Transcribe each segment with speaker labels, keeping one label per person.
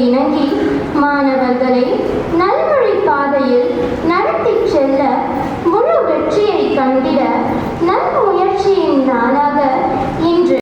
Speaker 1: இணங்கி மாணவர்களை நல்வழி பாதையில் நடத்திச் செல்ல முழு வெற்றியை கண்டிட நல்முயற்சியின் நாளாக இன்று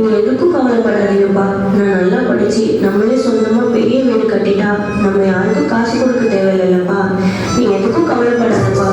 Speaker 2: நீங்க எதுக்கும் கவலைப்படாதீங்கப்பா. நான் நல்லா படிச்சு நம்மளே சொந்தமா பெரிய வீடு கட்டிட்டா நம்ம யாருக்கும் காசு கொடுக்க தேவையில்லைல்லப்பா. நீங்க எதுக்கும் கவலைப்படாதப்பா.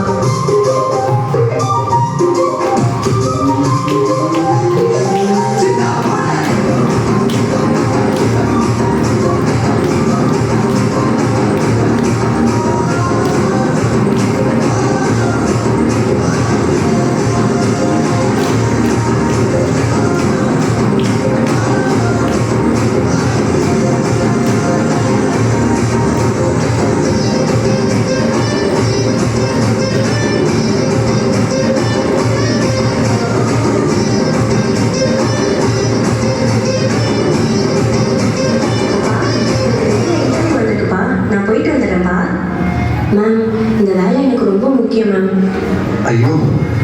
Speaker 2: நான் போயிட்டு வந்துடுறேன்ப்பா. மேம், இந்த வேலை எனக்கு ரொம்ப முக்கியம் மேம்.
Speaker 3: ஐயோ,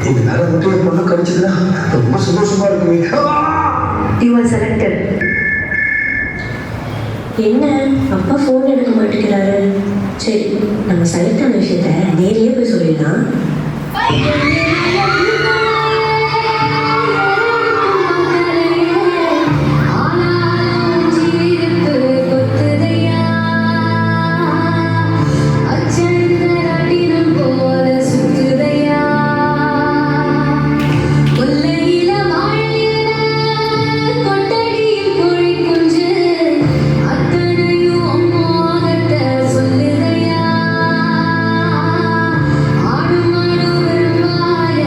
Speaker 3: இந்த வேலை மட்டும் ஒரு பொண்ணு கிடைச்சதுன்னா ரொம்ப சந்தோஷமா இருக்குமே.
Speaker 2: You are selected. என்ன அப்பா ஃபோன் எடுக்க மாட்டேங்கிறாரு? சரி, நம்ம செலக்ட் ஆன விஷயத்த நேரிலே போய் சொல்லிடலாம்.
Speaker 1: ஆடும் ஆடும் வருவாய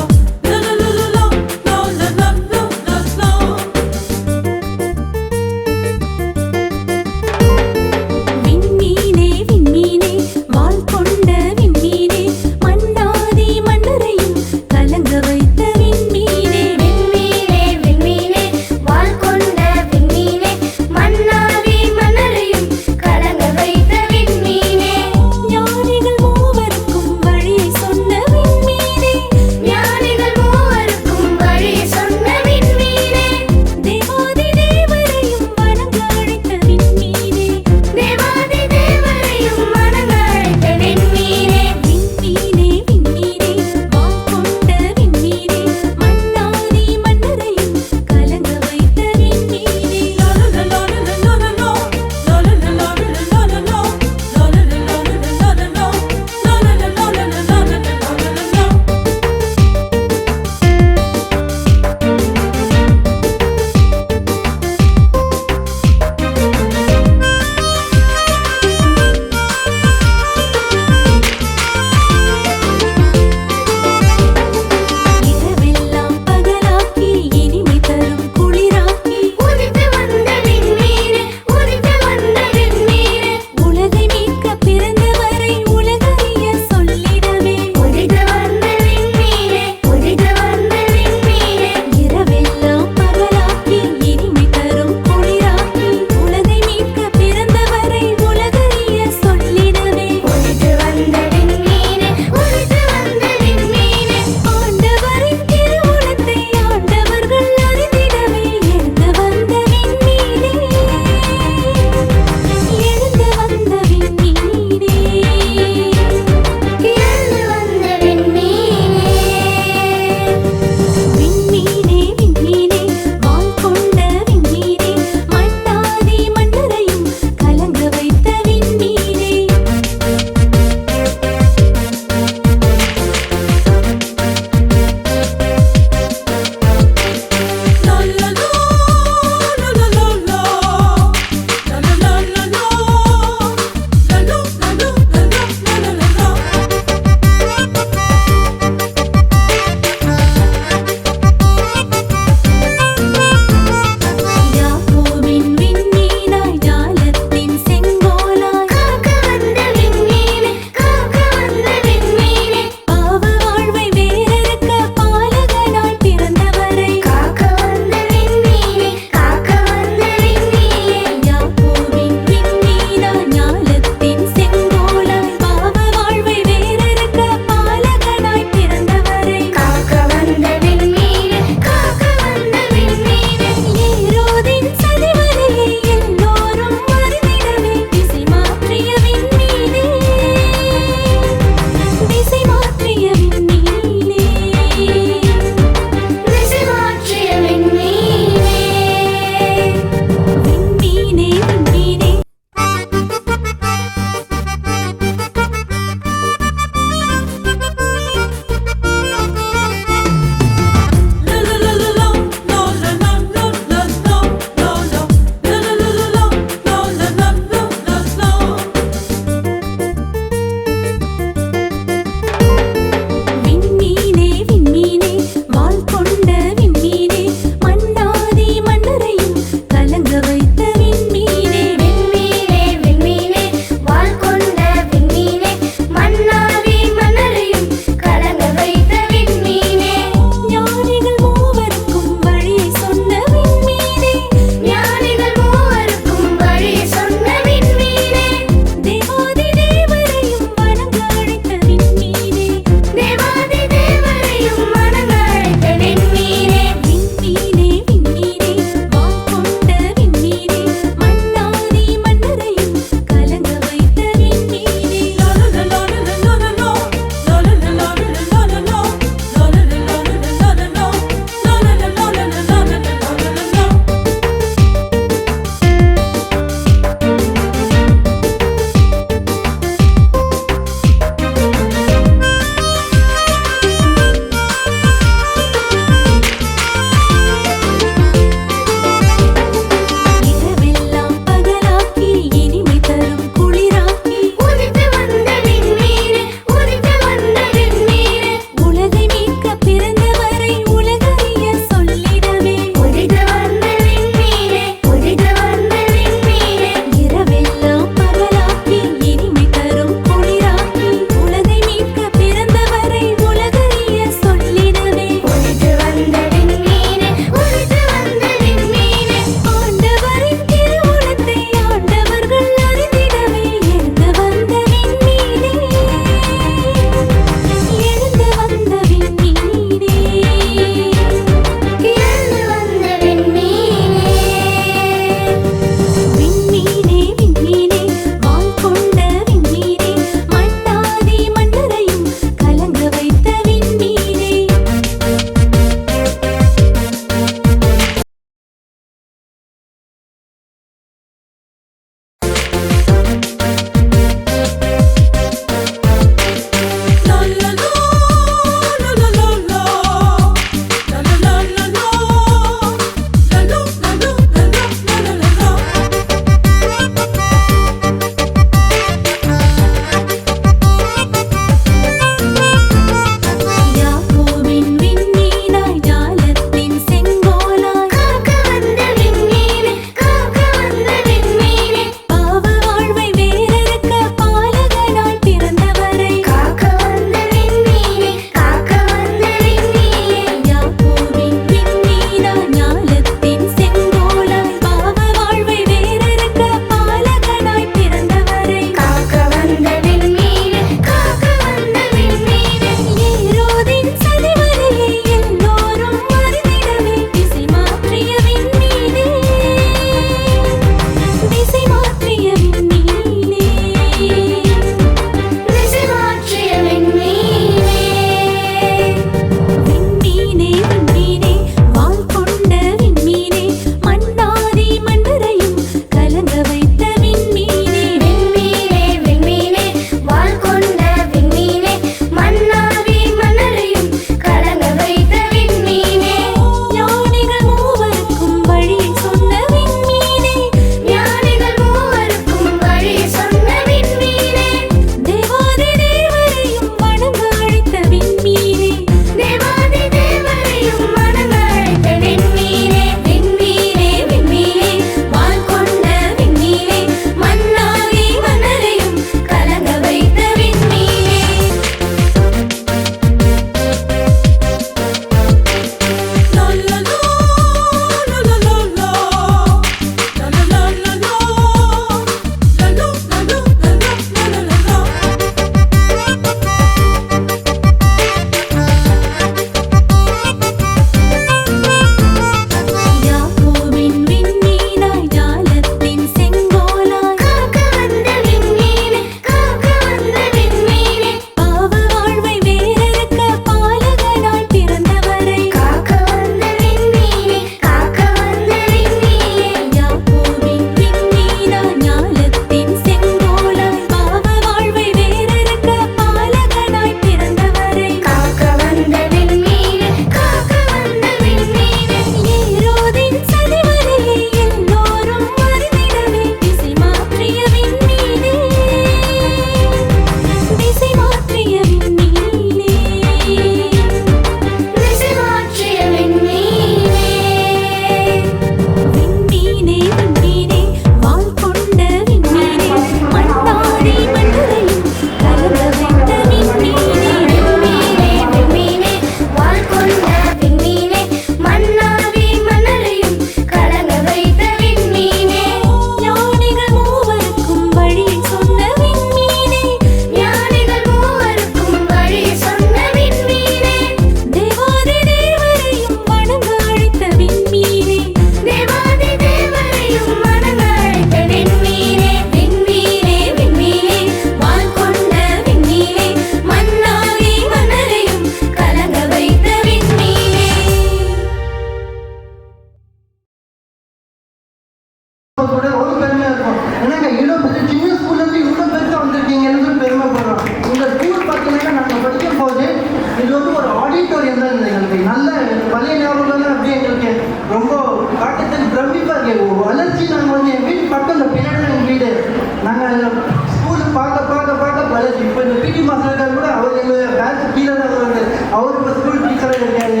Speaker 4: இருக்காரு.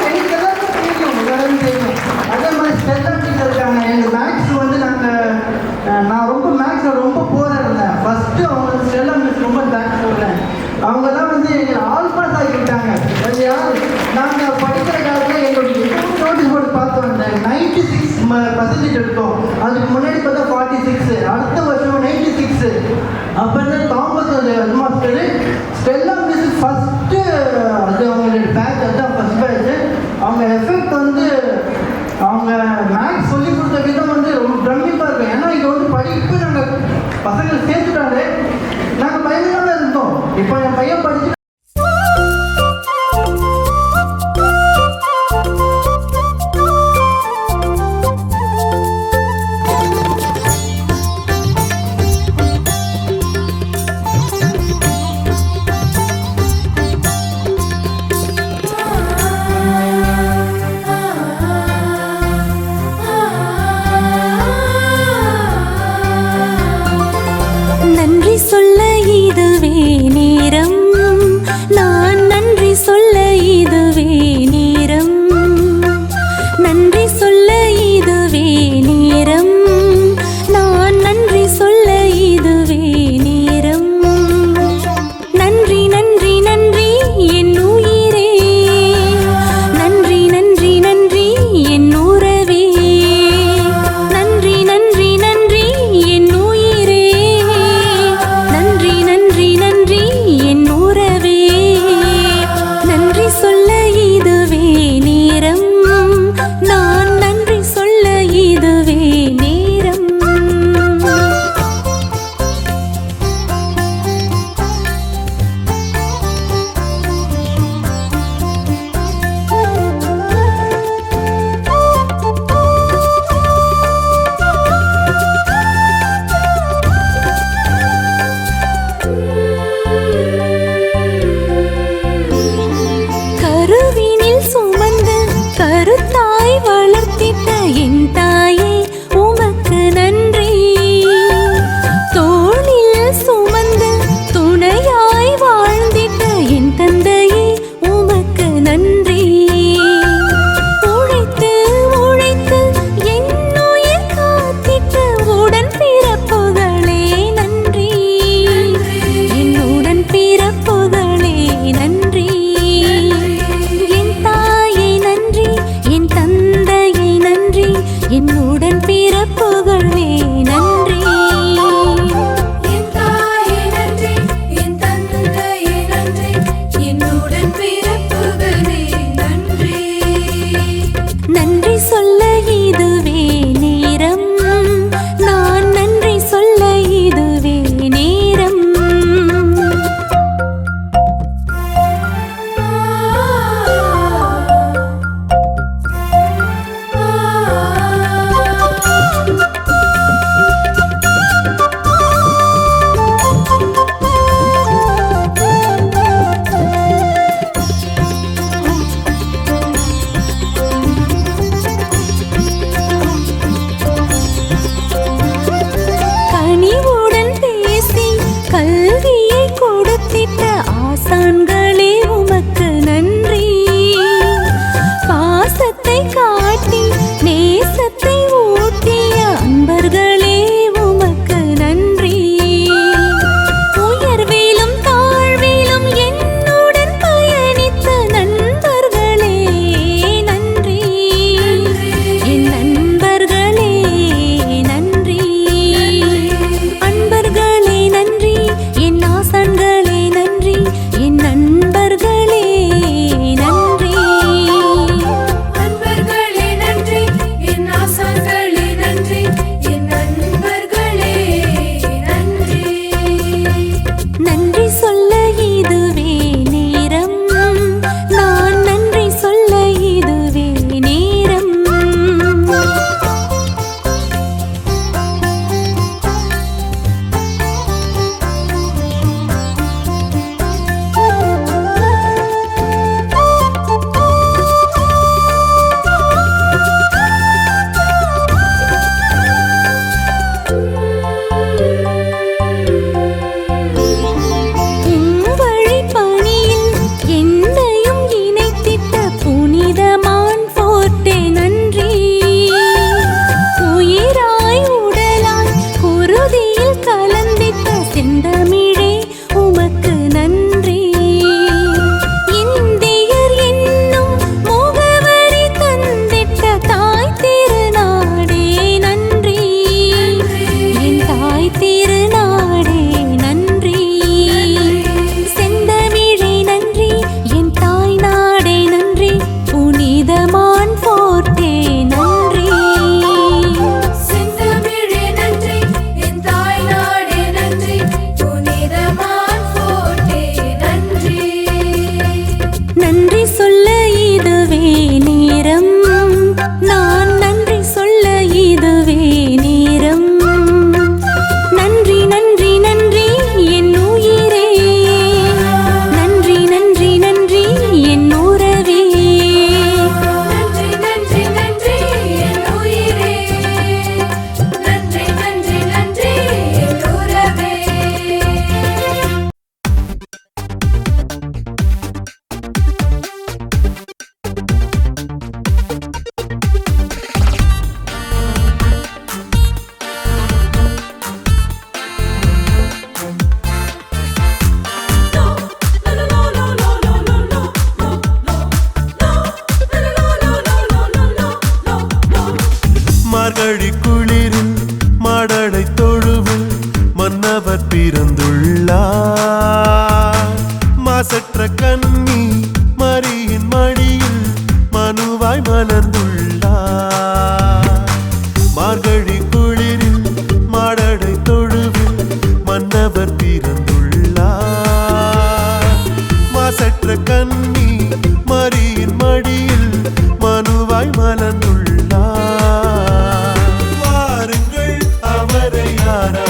Speaker 4: எனக்கு எல்லாருக்கும் தெரியும், எல்லாரும் தெரியும். அதே மாதிரி ஸ்டெல்லா டீச்சர் இருக்காங்க. எங்கள் மேக்ஸ் வந்து நான் ரொம்ப மேக்ஸில் ரொம்ப போராக இருந்தேன். ஃபஸ்ட்டு அவங்க ஸ்டெல்லா மிஸ் ரொம்ப தேங்க்ஸ் சொல்கிறேன். அவங்க தான் வந்து எங்களை ஆல் பாஸ் ஆகிவிட்டாங்க. அது யார்? நாங்கள் படிக்கிற காலத்தில் எங்களுடைய நோட்டீஸ் போர்டு பார்த்து வந்தேன். 96% எடுத்தோம். அதுக்கு முன்னாடி பார்த்தா 46, அடுத்த வருஷம் 96. அப்போ தான் Thomas head master Stella miss first அது அவங்களுடைய பேட்ச், அதுதான் ஃபஸ்ட் பேட்ச். அவங்க எஃபெக்ட் வந்து அவங்க மேக்ஸ் சொல்லி கொடுத்த விதம் வந்து ரொம்ப பிரமிப்பாக இருக்கும். ஏன்னா இங்கே வந்து படிப்பு நாங்கள் பசங்களை சேர்த்துட்டாலே நாங்கள் பயந்துதான் இருந்தோம். இப்போ என் பையன் படிச்சு
Speaker 5: நன்றி சொல்ல இதுவே நேரம், நான் நன்றி சொல்ல இதுவே நேரம், நன்றி சொல்ல இதுவே நேரம், நான் நன்றி சொல்ல இதுவே நேரம். நன்றி நன்றி நன்றி என் உயிரே, நன்றி நன்றி நன்றி என் உறவே, நன்றி நன்றி நன்றி என் உயிரே, நன்றி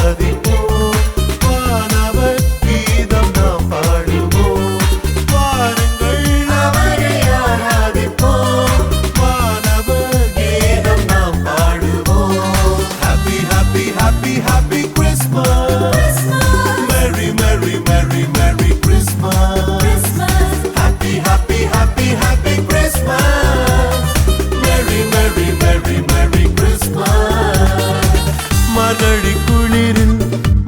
Speaker 6: ஆராதிப்போம் வானவர் கீதம் நாம் பாடுவோம் வாருங்கள் அவரை ஆராதிப்போம் வானவர் கீதம் நாம் பாடுவோம் happy happy happy happy Christmas merry merry merry merry Christmas happy happy happy happy Christmas merry merry merry merry Christmas மார்கழி குளிரில்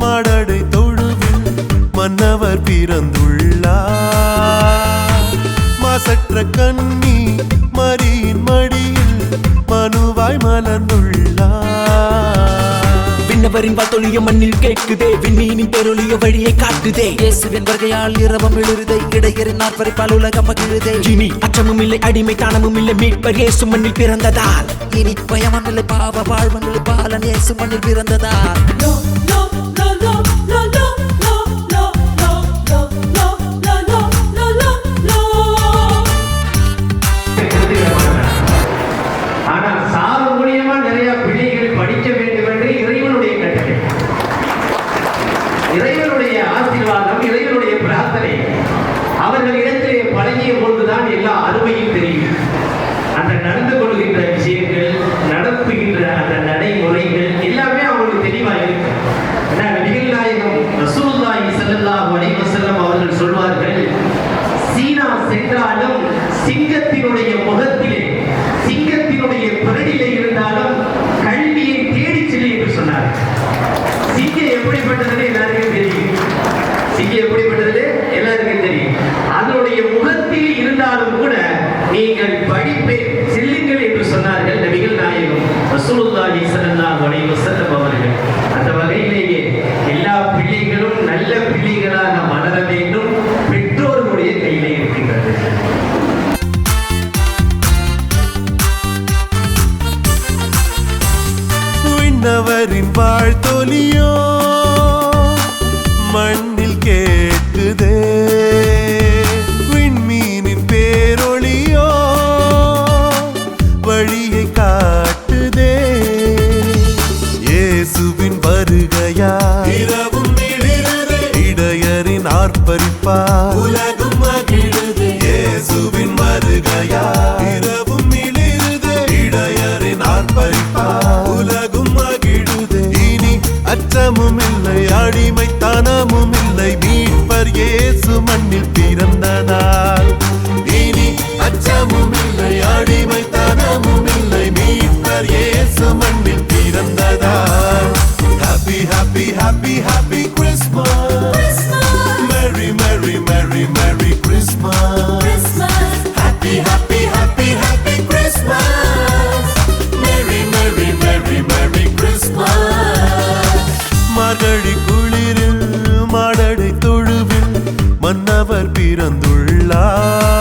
Speaker 6: மாடடை தொழுவில் மன்னவர் பிறந்துள்ளார் மாசற்ற கன்னி மரியின் மடியில் மனுவாய் மலர்ந்துள்ளார்
Speaker 7: விண்ணவரின் வாத்தொழிய மண்ணில் கேட்குதே விண்மீனின் பேரொழிய வழியை காட்டுதே இயேசுவின் வருகையால் இரவம் எழுதே இடையரின் நாற்பறிப்பால் உலகம் மகிழுதே இனி அச்சமும் இல்லை அடிமை தானமும் இல்லை மீட்பர் இயேசு மண்ணில் பிறந்ததால் இனி பயமனில்லை பாவ வாழ்வனில்லை பாலன் இயேசு மண்ணில் பிறந்ததால்
Speaker 8: ஆனால் சாவு மூலியமா நிறைய பிள்ளைகள் படிக்க வேண்டும் என்று இறைவனுடைய கட்டளை, இறைவனுடைய ஆசீர்வாதம், இறைவனுடைய பிரார்த்தனை அவர்களிடத்திலே பழகிய போதுதான் எல்லா அருமையும் தெரியும். அந்த நடந்து கொள்கின்ற விஷயங்கள், நடப்புகின்ற அந்த நடைமுறைகள் எல்லாமே அவங்களுக்கு தெளிவாக இருக்கு. நபிகள் நாயகம் ரசூலுல்லாஹி ஸல்லல்லாஹு அலைஹி வஸல்லம் அவர்கள் சொல்வார்கள், சீனா சென்றாலும் சிங்கத்தினுடைய முகத்திலே, சிங்கத்தினுடைய பிறடிலே இருந்தாலும் கல்வியை தேடி செல்லு என்று சொன்னார். சிங்கம் எப்படிப்பட்டது எல்லாருக்கும் தெரியும். சிங்கம் எப்படிப்பட்டது எல்லாருக்கும் தெரியும். அதனுடைய முகத்தில் இருந்தாலும் கூட நீங்கள் படிப்பை செல்லுங்கள் என்று சொன்னார்கள் நபிகள் நாயகம் ரசூலுல்லாஹி ஸல்லல்லாஹு அலைஹி வஸல்லம் அவர்கள். அந்த வகையிலேயே எல்லா பிள்ளைகளும் நல்ல பிள்ளைகளாக வளர வேண்டும், பெற்றோர்களுடைய கையிலே இருக்கின்றது.
Speaker 6: விண்ணவரின் வாழ்த்தொலியோ மண்ணில் கேட்குதே விண்மீனின் பேரொளியோ வழியை காட்டுதே இயேசுவின் வருகையா இரவும் மிளிருதே இடையரின் ஆர்ப்பரிப்பா உலகும் மகிழுதே இயேசுவின் வருகையா இரவும் மிளிருதே இடையரின் ஆர்ப்பரிப்பா உலகும் மகிழுதே இனி அச்சமும் இல்லை அடிமைத்தனமும் இல்லை மீட்பர் இயேசு மண்ணில் பிறந்ததால் இனி அச்சமும் இல்லை அடிமைத்தனமும் இல்லை மீட்பர் இயேசு மண்ணில் பிறந்ததால் happy happy happy happy Christmas merry merry merry merry Christmas happy happy happy happy Christmas merry merry merry merry Christmas மார்கழி குளிரில் மாடடை தொழுவில் மன்னவர் பிறந்துள்ளார்